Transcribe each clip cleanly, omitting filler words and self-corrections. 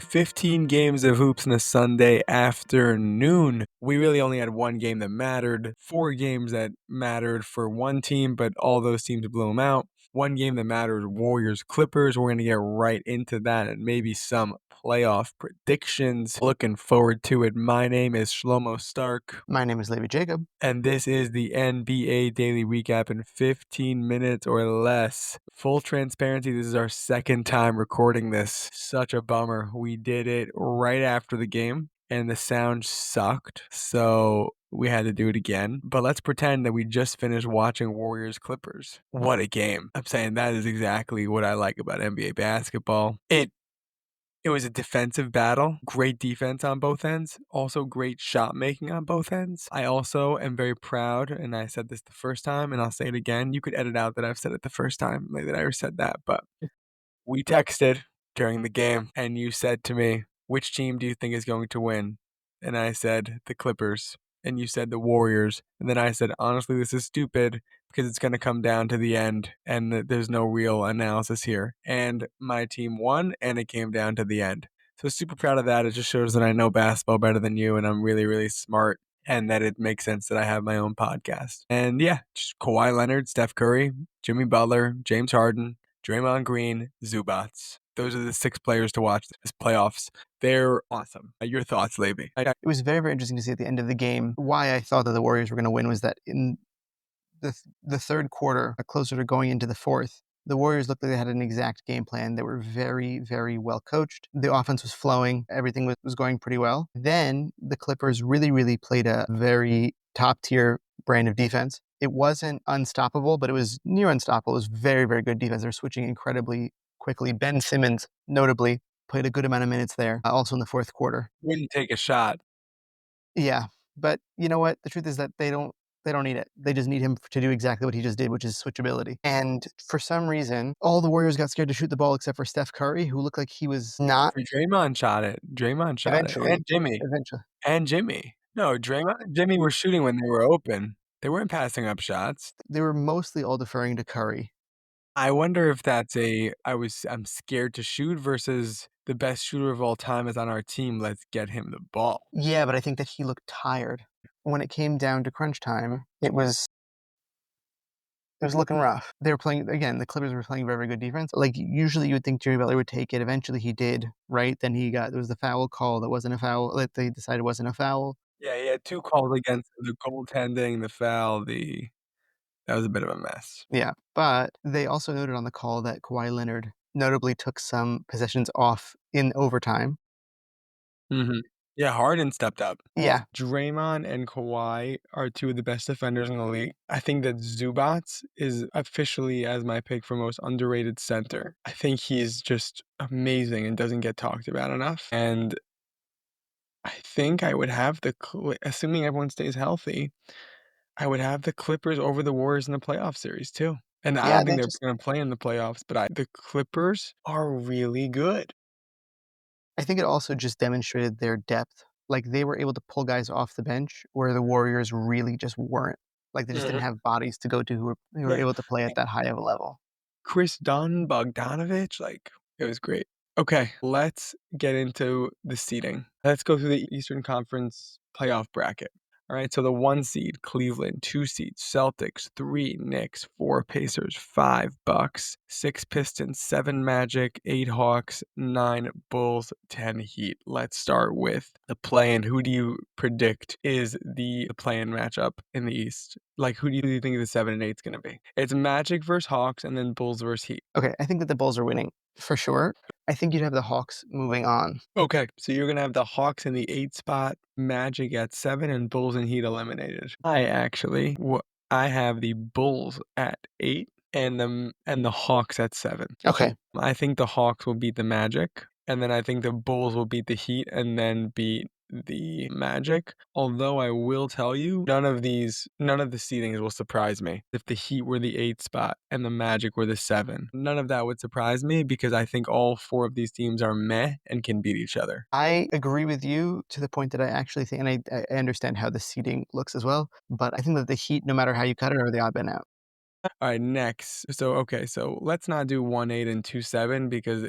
15 games of hoops on a Sunday afternoon. We really only had one game that mattered, 4 games that mattered for one team, but all those teams blew them out. One game that mattered, Warriors Clippers. We're going to get right into that and maybe some playoff predictions. Looking forward to it. My name is Shlomo Stark. My name is Levi Jacob. And this is the NBA Daily Recap in 15 minutes or less. Full transparency, this is our second time recording this. Such a bummer. We did it right after the game, and the sound sucked, so we had to do it again. But let's pretend that we just finished watching Warriors Clippers. What a game. I'm saying that is exactly what I like about NBA basketball. It was a defensive battle, great defense on both ends, also great shot making on both ends. I also am very proud, and I said this the first time, and I'll say it again. You could edit out that I've said it the first time, like that I already said that, but we texted during the game, and you said to me, which team do you think is going to win? And I said, the Clippers. And you said the Warriors. And then I said, honestly, this is stupid because it's going to come down to the end and there's no real analysis here. And my team won and it came down to the end. So super proud of that. It just shows that I know basketball better than you and I'm really, really smart and that it makes sense that I have my own podcast. And yeah, just Kawhi Leonard, Steph Curry, Jimmy Butler, James Harden, Draymond Green, Zubats. Those are the 6 players to watch this playoffs. They're awesome. Your thoughts, Levi? It was very, very interesting to see at the end of the game. Why I thought that the Warriors were going to win was that in the third quarter, closer to going into the fourth, the Warriors looked like they had an exact game plan. They were very, very well coached. The offense was flowing. Everything was going pretty well. Then the Clippers really, really played a very top-tier brand of defense. It wasn't unstoppable, but it was near unstoppable. It was very, very good defense. They're switching incredibly quickly. Ben Simmons, notably, played a good amount of minutes there, also in the fourth quarter. Wouldn't take a shot. Yeah, but you know what? The truth is that they don't need it. They just need him to do exactly what he just did, which is switchability. And for some reason, all the Warriors got scared to shoot the ball except for Steph Curry, who looked like he was not. Draymond shot it. Eventually. And Jimmy. Eventually. And Jimmy. No, Draymond and Jimmy were shooting when they were open. They weren't passing up shots. They were mostly all deferring to Curry. I wonder if that's I'm scared to shoot versus the best shooter of all time is on our team. Let's get him the ball. Yeah, but I think that he looked tired. When it came down to crunch time, it was looking rough. They were playing, again, the Clippers were playing very, very good defense. Like, usually you would think Jimmy Butler would take it. Eventually he did, right? Then there was the foul call that wasn't a foul, that they decided wasn't a foul. Yeah, he had 2 calls against the goaltending, the foul, that was a bit of a mess. Yeah, but they also noted on the call that Kawhi Leonard notably took some possessions off in overtime. Mhm. Yeah, Harden stepped up. Yeah. Draymond and Kawhi are 2 of the best defenders in the league. I think that Zubats is officially as my pick for most underrated center. I think he's just amazing and doesn't get talked about enough. And I think I would have assuming everyone stays healthy, I would have the Clippers over the Warriors in the playoff series too. And I Yeah, don't think they're going to play in the playoffs, but the Clippers are really good. I think it also just demonstrated their depth. Like, they were able to pull guys off the bench where the Warriors really just weren't. Like, they just didn't have bodies to go to who were able to play at that high of a level. Chris Dunn, Bogdanovich, like, it was great. Okay, let's get into the seeding. Let's go through the Eastern Conference playoff bracket. All right, so the 1 seed, Cleveland, 2 seeds, Celtics, 3 Knicks, 4 Pacers, 5 Bucks, 6 Pistons, 7 Magic, 8 Hawks, 9 Bulls, 10 Heat. Let's start with the play-in. Who do you predict is the play-in matchup in the East? Like, who do you think the 7 and 8 is going to be? It's Magic versus Hawks and then Bulls versus Heat. Okay, I think that the Bulls are winning for sure. I think you'd have the Hawks moving on. Okay, so you're going to have the Hawks in the 8 spot, Magic at 7, and Bulls and Heat eliminated. I have the Bulls at 8 and the Hawks at 7. Okay. I think the Hawks will beat the Magic, and then I think the Bulls will beat the Heat and then beat the Magic. Although I will tell you, none of the seedings will surprise me. If the Heat were the 8 spot and the Magic were the 7, none of that would surprise me because I think all 4 of these teams are meh and can beat each other. I agree with you to the point that I actually think, and I understand how the seeding looks as well, but I think that the Heat, no matter how you cut it, are the odd man out. All right, next. So let's not do 1-8 and 2-7 because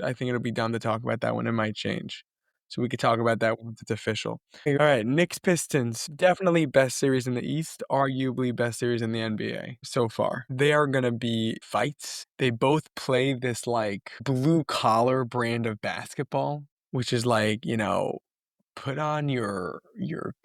I think it'll be dumb to talk about that one. It might change. So we could talk about that once it's official. All right, Knicks Pistons. Definitely best series in the East, arguably best series in the NBA so far. They are going to be fights. They both play this like blue collar brand of basketball, which is like, put on your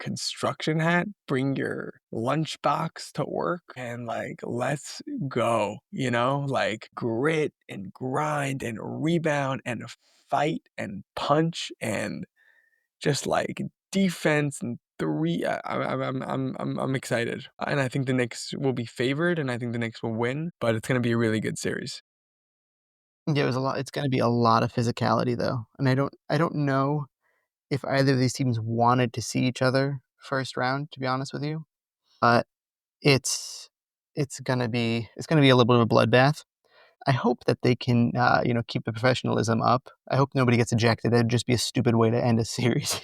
construction hat, bring your lunchbox to work, and like let's go, like grit and grind and rebound and fight and punch and just like defense and three. I'm excited, and I think the Knicks will be favored, and I think the Knicks will win, but it's gonna be a really good series. Yeah, it was a lot. It's going to be a lot of physicality though, and I don't know if either of these teams wanted to see each other first round. To be honest with you, but it's it's gonna be a little bit of a bloodbath. I hope that they can, keep the professionalism up. I hope nobody gets ejected. That'd just be a stupid way to end a series.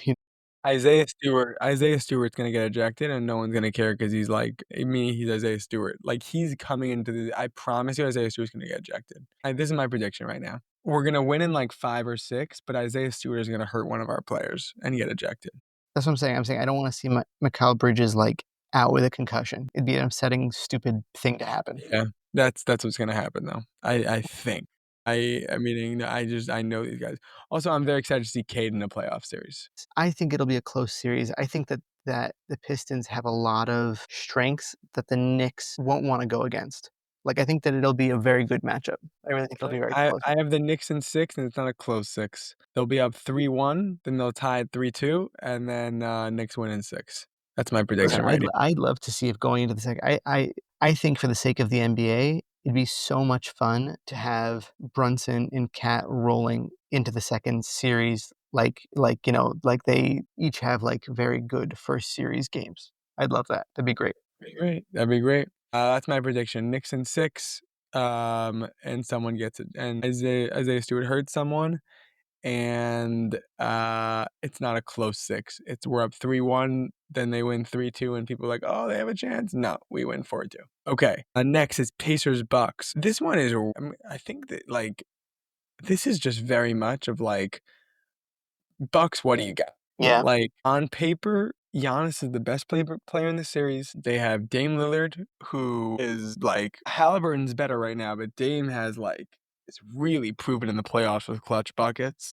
Isaiah Stewart's gonna get ejected, and no one's gonna care because he's like, he's Isaiah Stewart. Like he's coming into I promise you, Isaiah Stewart's gonna get ejected. This is my prediction right now. We're gonna win in like 5 or 6, but Isaiah Stewart is gonna hurt one of our players and get ejected. That's what I'm saying. I'm saying I don't want to see Mikal Bridges like out with a concussion. It'd be an upsetting, stupid thing to happen. Yeah, that's what's gonna happen though. I think. I know these guys. Also, I'm very excited to see Cade in a playoff series. I think it'll be a close series. I think that the Pistons have a lot of strengths that the Knicks won't want to go against. Like I think that it'll be a very good matchup. I really think it'll be very close. I have the Knicks in 6, and it's not a close 6. They'll be up 3-1, then they'll tie at 3-2, and then Knicks win in 6. That's my prediction Listen, right now. I'd love to see if going into the second. I think for the sake of the NBA, it'd be so much fun to have Brunson and Cat rolling into the second series, like they each have like very good first series games. I'd love that. That'd be great. That'd be great. That's my prediction. Knicks in 6, and someone gets it. And Isaiah Stewart hurts someone, and it's not a close 6. We're up 3-1, then they win 3-2, and people are like, oh, they have a chance. No, we win 4-2. Okay. Next is Pacers Bucks. This one is, I think that like this is just very much of like Bucks. What do you got? Yeah. Like on paper, Giannis is the best player in the series. They have Dame Lillard, who is like Halliburton's better right now, but Dame has like it's really proven in the playoffs with clutch buckets.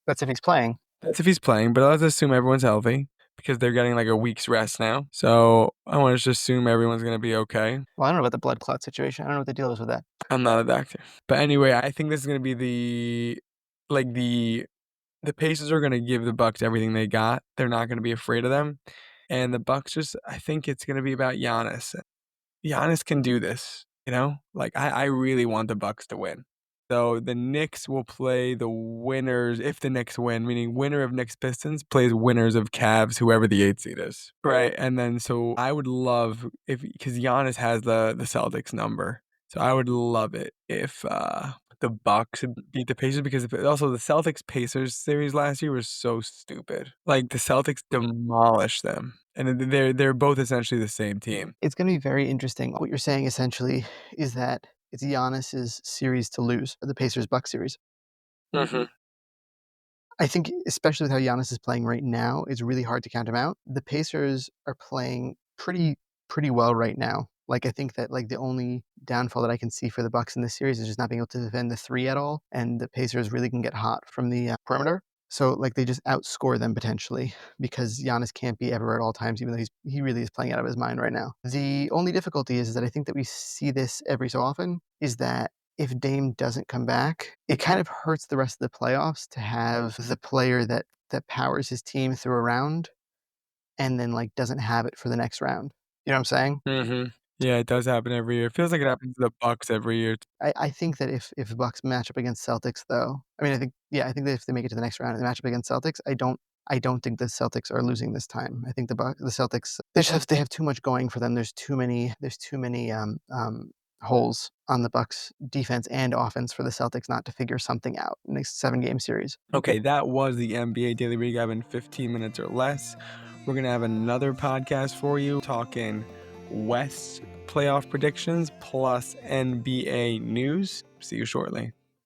That's if he's playing. That's if he's playing, but let's assume everyone's healthy because they're getting like a week's rest now. So I want to just assume everyone's gonna be okay. Well, I don't know about the blood clot situation. I don't know what the deal is with that. I'm not a doctor, but anyway, I think this is gonna be the Pacers are gonna give the Bucks everything they got. They're not gonna be afraid of them, and the Bucks I think it's gonna be about Giannis. Giannis can do this, Like I really want the Bucks to win. So the Knicks will play the winners if the Knicks win, meaning winner of Knicks Pistons plays winners of Cavs, whoever the 8 seed is. Right. And then so I would love because Giannis has the Celtics number. So I would love it if the Bucks beat the Pacers because also the Celtics Pacers series last year was so stupid. Like the Celtics demolished them, and they're both essentially the same team. It's going to be very interesting. What you're saying essentially is that it's Giannis's series to lose, the Pacers Bucks series. Mm-hmm. I think, especially with how Giannis is playing right now, it's really hard to count him out. The Pacers are playing pretty well right now. Like I think that like the only downfall that I can see for the Bucks in this series is just not being able to defend the 3 at all, and the Pacers really can get hot from the perimeter. So like they just outscore them potentially because Giannis can't be everywhere at all times, even though he really is playing out of his mind right now. The only difficulty is that I think that we see this every so often is that if Dame doesn't come back, it kind of hurts the rest of the playoffs to have the player that powers his team through a round and then like doesn't have it for the next round. You know what I'm saying? Mm-hmm. Yeah, it does happen every year. It feels like it happens to the Bucks every year. I think that if Bucks match up against Celtics though, I mean I think that if they make it to the next round and they match up against Celtics, I don't think the Celtics are losing this time. I think the Celtics they have too much going for them. There's too many holes on the Bucks defense and offense for the Celtics not to figure something out in a 7-game series. Okay, that was the NBA Daily Recap in 15 minutes or less. We're going to have another podcast for you talking West playoff predictions plus NBA news. See you shortly.